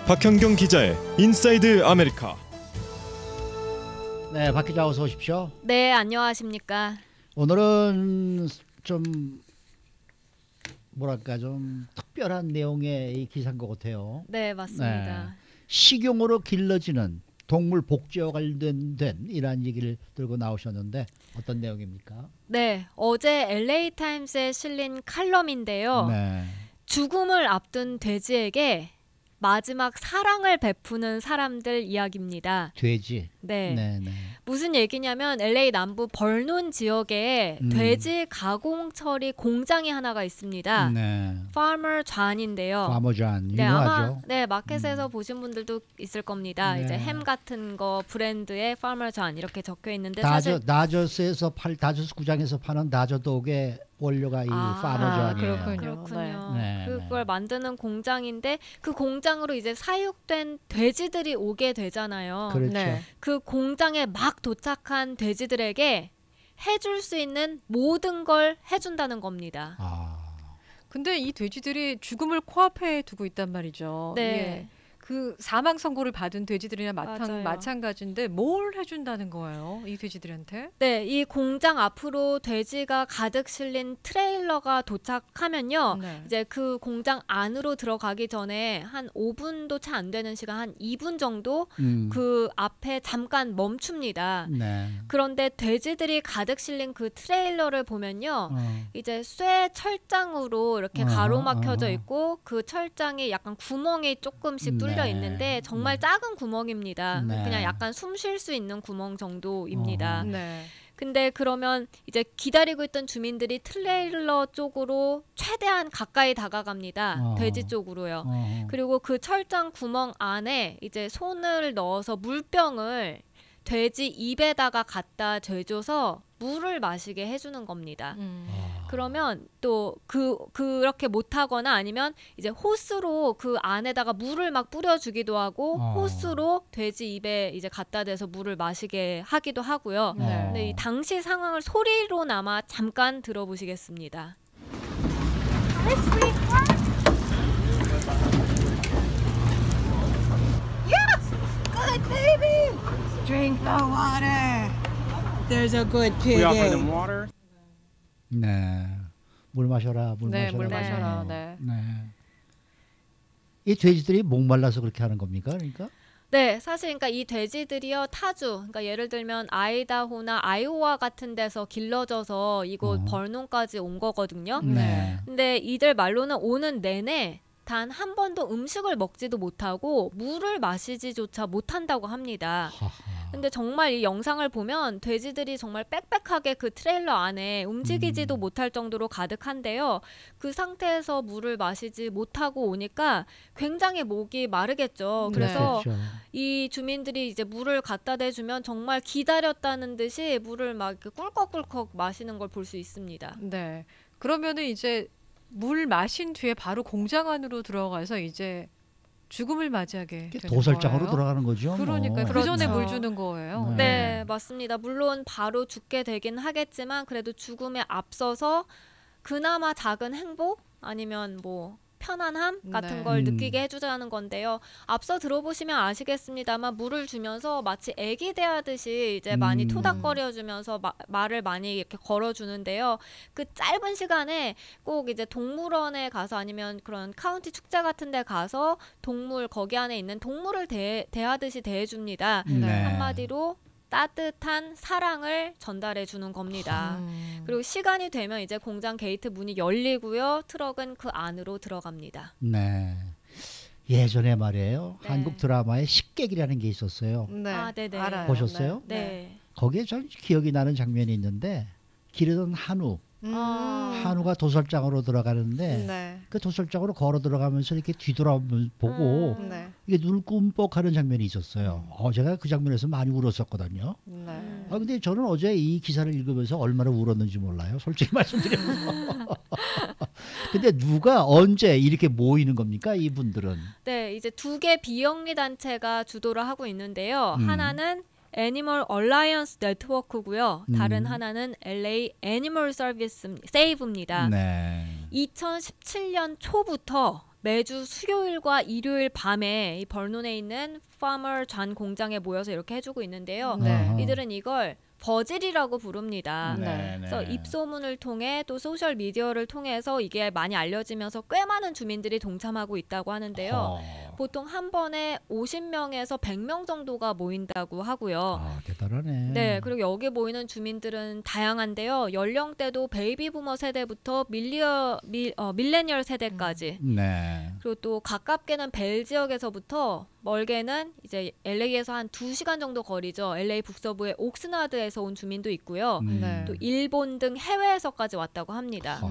박현경 기자의 인사이드 아메리카. 네, 박 기자 어서 오십시오. 네, 안녕하십니까. 오늘은 좀 뭐랄까 좀 특별한 내용의 이 기사인 것 같아요. 네, 맞습니다. 네. 식용으로 길러지는 동물 복제와 관련된 이러한 얘기를 들고 나오셨는데 어떤 내용입니까? 네, 어제 LA 타임스에 실린 칼럼인데요. 네. 죽음을 앞둔 돼지에게 마지막 사랑을 베푸는 사람들 이야기입니다. 돼지. 네. 네, 네. 무슨 얘기냐면 LA 남부 벌논 지역에 돼지 가공 처리 공장이 하나가 있습니다. 네. Farmer John인데요. 파머잔 네, 아마 유명하죠. 네, 마켓에서 보신 분들도 있을 겁니다. 네. 이제 햄 같은 거 브랜드에 Farmer John 이렇게 적혀 있는데 다저스에서 다저스 구장에서 파는 다저독의 원료가 이 파머잔이에요. 그렇군요. 네, 그걸 네. 만드는 공장인데 그 공장으로 이제 사육된 돼지들이 오게 되잖아요. 그렇죠. 네. 그 공장에 막 도착한 돼지들에게 해줄 수 있는 모든 걸 해준다는 겁니다. 근데 이 돼지들이 죽음을 코앞에 두고 있단 말이죠. 네. 예. 그 사망 선고를 받은 돼지들이나 맞아요. 마찬가지인데 뭘 해준다는 거예요? 이 돼지들한테? 네, 이 공장 앞으로 돼지가 가득 실린 트레일러가 도착하면요. 네. 이제 그 공장 안으로 들어가기 전에 한 5분도 채 안 되는 시간, 한 2분 정도 그 앞에 잠깐 멈춥니다. 네. 그런데 돼지들이 가득 실린 그 트레일러를 보면요. 이제 쇠 철장으로 이렇게 가로막혀져 있고 그 철장이 약간 구멍이 조금씩 뚫려 네. 있는데 정말 작은 구멍입니다. 네. 그냥 약간 숨 쉴 수 있는 구멍 정도입니다. 네. 근데 그러면 이제 기다리고 있던 주민들이 트레일러 쪽으로 최대한 가까이 다가갑니다. 돼지 쪽으로요. 그리고 그 철장 구멍 안에 이제 손을 넣어서 물병을 돼지 입에다가 갖다 대줘서 물을 마시게 해주는 겁니다. 그러면 또 그렇게 못하거나 아니면 이제 호스로 그 안에다가 물을 막 뿌려주기도 하고 호스로 돼지 입에 이제 갖다 대서 물을 마시게 하기도 하고요. 네. 근데 이 당시 상황을 소리로나마 잠깐 들어보시겠습니다. Good baby. Drink the water. There's a good We offer piggy. them water. 네. 물 마셔라. 물 네, 마셔라. 물 마셔라. 네. 네. 이 돼지들이 목말라서 그렇게 하는 겁니까? 그러니까? 네, 사실 그러니까 이 돼지들이요 타주, 그러니까 예를 들면 아이다호나 아이오와 같은 데서 길러져서 이곳 벌논까지 온 거거든요. 네. 근데 이들 말로는 오는 내내 단 한 번도 음식을 먹지도 못하고 물을 마시지조차 못한다고 합니다. 근데 정말 이 영상을 보면 돼지들이 정말 빽빽하게 그 트레일러 안에 움직이지도 못할 정도로 가득한데요. 그 상태에서 물을 마시지 못하고 오니까 굉장히 목이 마르겠죠. 그래서 그렇죠. 이 주민들이 이제 물을 갖다 대주면 정말 기다렸다는 듯이 물을 막 이렇게 꿀꺽꿀꺽 마시는 걸 볼 수 있습니다. 네. 그러면은 이제 물 마신 뒤에 바로 공장 안으로 들어가서 이제 죽음을 맞이하게 되는 도살장으로 거예요? 돌아가는 거죠. 그러니까 뭐. 그 전에 그렇죠. 물 주는 거예요. 네. 네, 맞습니다. 물론 바로 죽게 되긴 하겠지만 그래도 죽음에 앞서서 그나마 작은 행복 아니면 뭐 편안함 같은 네. 걸 느끼게 해주자는 건데요. 앞서 들어보시면 아시겠습니다만 물을 주면서 마치 애기 대하듯이 이제 많이 토닥거려주면서 말을 많이 이렇게 걸어주는데요. 그 짧은 시간에 꼭 이제 동물원에 가서 아니면 그런 카운티 축제 같은 데 가서 동물 거기 안에 있는 동물을 대하듯이 대해줍니다. 네. 한마디로 따뜻한 사랑을 전달해 주는 겁니다. 그리고 시간이 되면 이제 공장 게이트 문이 열리고요. 트럭은 그 안으로 들어갑니다. 네. 예전에 말이에요. 네. 한국 드라마에 식객이라는 게 있었어요. 네. 아, 네네. 알아요. 보셨어요? 네. 거기에 전 기억이 나는 장면이 있는데 기르던 한우가 도살장으로 들어가는데 네. 그 도살장으로 걸어 들어가면서 이렇게 뒤돌아보고 네. 이게 눈을 꿈뻑하는 장면이 있었어요. 제가 그 장면에서 많이 울었었거든요. 네. 근데 저는 어제 이 기사를 읽으면서 얼마나 울었는지 몰라요. 솔직히 말씀드려서. 근데 누가 언제 이렇게 모이는 겁니까? 이분들은. 네, 이제 두 개 비영리 단체가 주도를 하고 있는데요. 하나는 애니멀 얼라이언스 네트워크고요. 다른 하나는 LA 애니멀 서비스 세이브입니다. 네. 2017년 초부터 매주 수요일과 일요일 밤에 이 벌논에 있는 파머 잔 공장에 모여서 이렇게 해주고 있는데요. 네. 이들은 이걸 버질이라고 부릅니다. 네. 그래서 입소문을 통해 또 소셜 미디어를 통해서 이게 많이 알려지면서 꽤 많은 주민들이 동참하고 있다고 하는데요. 보통 한 번에 50명에서 100명 정도가 모인다고 하고요. 아, 대단하네. 네, 그리고 여기 모이는 주민들은 다양한데요. 연령대도 베이비 부머 세대부터 밀레니얼 세대까지. 네. 그리고 또 가깝게는 벨 지역에서부터 멀게는 이제 LA에서 한 2시간 정도 거리죠. LA 북서부의 옥스나드에서 온 주민도 있고요. 네. 또 일본 등 해외에서까지 왔다고 합니다.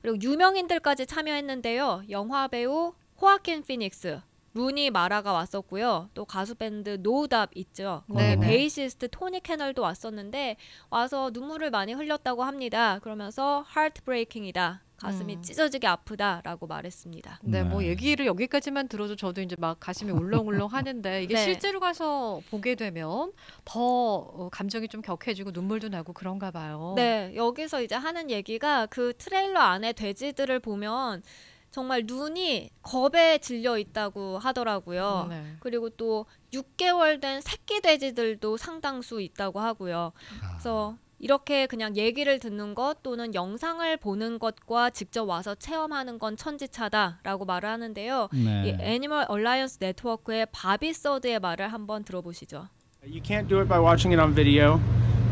그리고 유명인들까지 참여했는데요. 영화 배우 호아킨 피닉스, 루니 마라가 왔었고요. 또 가수 밴드 노답 있죠. 거기 베이시스트 토니 캐널도 왔었는데 와서 눈물을 많이 흘렸다고 합니다. 그러면서 하트브레이킹이다. 가슴이 찢어지게 아프다라고 말했습니다. 네, 뭐 얘기를 여기까지만 들어도 저도 이제 막 가슴이 울렁울렁 하는데 이게 네. 실제로 가서 보게 되면 더 감정이 좀 격해지고 눈물도 나고 그런가 봐요. 네, 여기서 이제 하는 얘기가 그 트레일러 안에 돼지들을 보면 정말 눈이 겁에 질려 있다고 하더라고요. 네. 그리고 또 6개월 된 새끼 돼지들도 상당수 있다고 하고요. 그래서 이렇게 그냥 얘기를 듣는 것 또는 영상을 보는 것과 직접 와서 체험하는 건 천지차다라고 말을 하는데요. 네. 이 애니멀 얼라이언스 네트워크의 바비 서드의 말을 한번 들어보시죠. You can't do it by watching it on video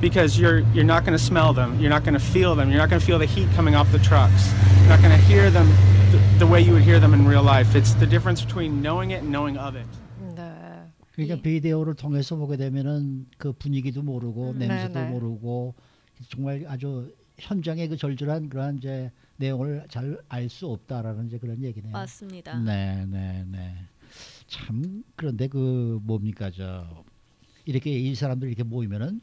because you're not going to smell them, you're not going to feel them, you're not going to feel the heat coming off the trucks, you're not going to hear them the way you would hear them in real life. It's the difference between knowing it and knowing of it. 그러니까 비디오를 통해서 보게 되면은 그 분위기도 모르고 냄새도 네네. 모르고 정말 아주 현장의 그 절절한 그러한 이제 내용을 잘 알 수 없다라는 이제 그런 얘기네요. 맞습니다. 네. 참 그런데 그 뭡니까 이렇게 이 사람들 이렇게 모이면은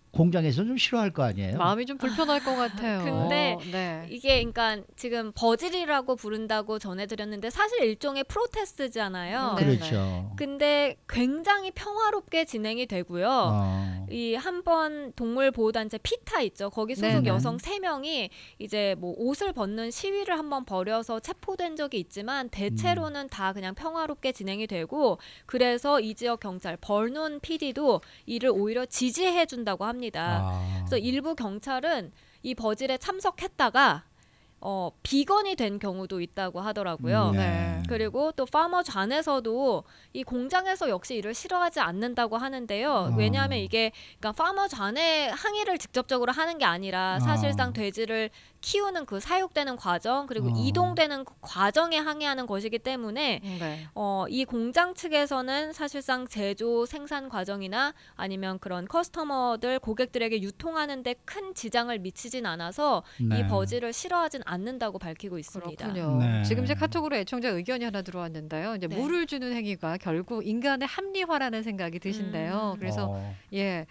공장에서 좀 싫어할 거 아니에요? 마음이 좀 불편할 것 같아요. 근데 네. 이게 그러니까 지금 버질이라고 부른다고 전해드렸는데 사실 일종의 프로테스트잖아요. 네. 그렇죠. 근데 굉장히 평화롭게 진행이 되고요. 이 한 번 동물 보호단체 피타 있죠. 거기 소속 네네. 여성 3명이 이제 뭐 옷을 벗는 시위를 한번 벌여서 체포된 적이 있지만 대체로는 다 그냥 평화롭게 진행이 되고 그래서 이 지역 경찰 벌논 PD도 이를 오히려 지지해 준다고 합니다. 그래서 일부 경찰은 이 버질에 참석했다가 비건이 된 경우도 있다고 하더라고요. 네. 그리고 또 파머 잔에서도 이 공장에서 역시 이를 싫어하지 않는다고 하는데요. 왜냐하면 이게 그러니까 파머 잔에 항의를 직접적으로 하는 게 아니라 사실상 돼지를 키우는 그 사육되는 과정 그리고 이동되는 그 과정에 항의하는 것이기 때문에 네. 이 공장 측에서는 사실상 제조 생산 과정이나 아니면 그런 커스터머들 고객들에게 유통하는 데 큰 지장을 미치진 않아서 네. 이 버질을 싫어하진 않는다고 밝히고 있습니다. 그렇군요. 네. 지금 제 카톡으로 애청자 의견이 하나 들어왔는데요. 이제 네. 물을 주는 행위가 결국 인간의 합리화라는 생각이 드신대요. 그래서 예.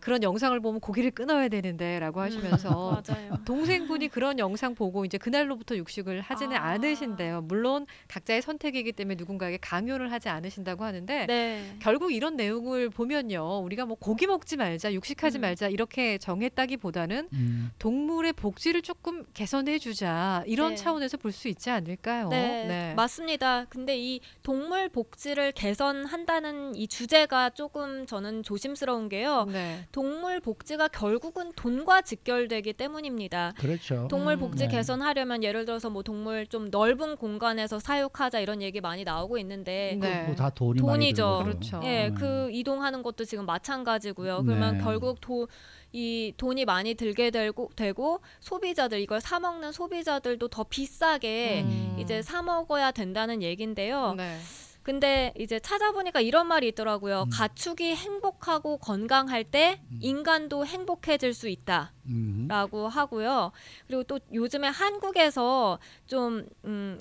그런 영상을 보면 고기를 끊어야 되는데라고 하시면서 맞아요. 동생분이 그런 영상 보고 이제 그날로부터 육식을 하지는 않으신대요. 물론 각자의 선택이기 때문에 누군가에게 강요를 하지 않으신다고 하는데 네. 결국 이런 내용을 보면요. 우리가 뭐 고기 먹지 말자, 육식하지 말자 이렇게 정했다기보다는 동물의 복지를 조금 개선해 주자 이런 네. 차원에서 볼 수 있지 않을까요? 네, 맞습니다. 근데 이 동물 복지를 개선한다는 이 주제가 조금 저는 조심스러운 게요. 네. 동물 복지가 결국은 돈과 직결되기 때문입니다. 그렇죠. 동물 복지 네. 개선하려면 예를 들어서 뭐 동물 좀 넓은 공간에서 사육하자 이런 얘기 많이 나오고 있는데 네. 뭐 다 돈이 많이 돈이죠. 들고. 그렇죠. 예, 그 이동하는 것도 지금 마찬가지고요. 그러면 네. 결국 이 돈이 많이 들게 되고 소비자들 이걸 사 먹는 소비자들도 더 비싸게 이제 사 먹어야 된다는 얘긴데요. 네. 근데 이제 찾아보니까 이런 말이 있더라고요. 가축이 행복하고 건강할 때 인간도 행복해질 수 있다라고 하고요. 그리고 또 요즘에 한국에서 좀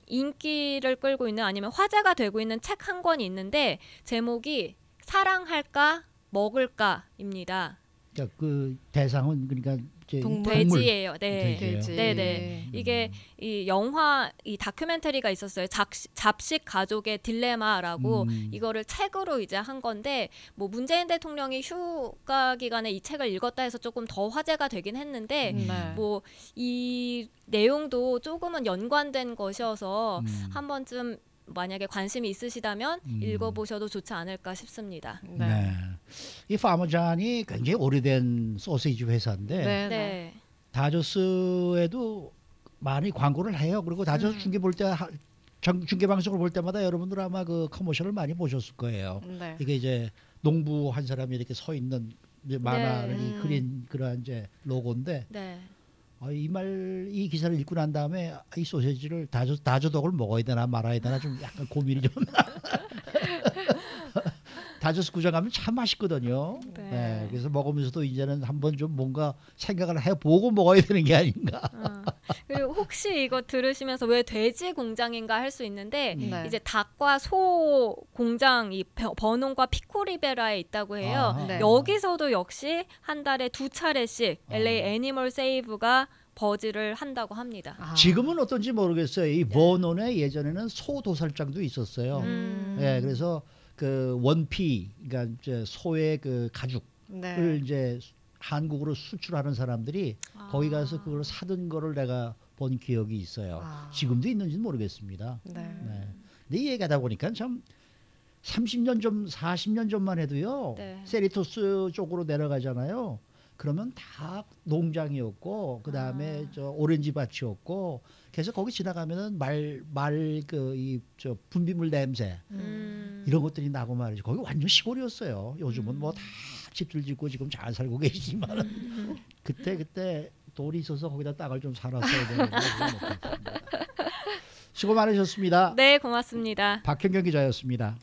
인기를 끌고 있는 아니면 화제가 되고 있는 책 한 권이 있는데 제목이 사랑할까 먹을까입니다. 그러니까 그 대상은 그러니까 돼지예요. 네. 돼지. 네네. 이게 이 영화 이 다큐멘터리가 있었어요. 잡식 가족의 딜레마라고 이거를 책으로 이제 한 건데 뭐 문재인 대통령이 휴가 기간에 이 책을 읽었다 해서 조금 더 화제가 되긴 했는데 뭐 이 내용도 조금은 연관된 것이어서 한 번쯤 만약에 관심이 있으시다면 읽어보셔도 좋지 않을까 싶습니다. 네. 이 파머잔이 굉장히 오래된 소시지 회사인데 네. 다저스에도 많이 광고를 해요. 그리고 다저스 중계 볼 때 중계 방송을 볼 때마다 여러분들 아마 그 커머셜을 많이 보셨을 거예요. 네. 이게 이제 농부 한 사람이 이렇게 서 있는 이제 만화를 그린 그런 이제 로고인데 이 기사를 읽고 난 다음에 이 소시지를 다저독을 먹어야 되나 말아야 되나 좀 약간 고민이 좀 다저스 구장 가면 참 맛있거든요. 네, 그래서 먹으면서도 이제는 한번 좀 뭔가 생각을 해보고 먹어야 되는 게 아닌가. 그리고 혹시 이거 들으시면서 왜 돼지 공장인가 할 수 있는데 이제 닭과 소 공장 이 버논과 피코리베라에 있다고 해요. 여기서도 역시 한 달에 2차례씩 LA 애니멀 세이브가 버즈를 한다고 합니다. 지금은 어떤지 모르겠어요. 이 버논에 예전에는 소 도살장도 있었어요. 네, 그래서 그 원피, 그러니까 이제 소의 그 가죽을 이제 한국으로 수출하는 사람들이 거기 가서 그걸 사든 거를 내가 본 기억이 있어요. 지금도 있는지는 모르겠습니다. 근데 이 얘기하다 보니까 참 30년 전, 40년 전만 해도요. 세리토스 쪽으로 내려가잖아요. 그러면 다 농장이었고 그 다음에 저 오렌지 밭이었고 그래서 거기 지나가면은 저 분비물 냄새 이런 것들이 나고 말이죠. 거기 완전 시골이었어요. 요즘은 뭐 다 집들 짓고 지금 잘 살고 계시지만 그때 돌이 있어서 거기다 땅을 좀 사놨어야 되는데 수고 많으셨습니다. 네, 고맙습니다. 박현경 기자였습니다.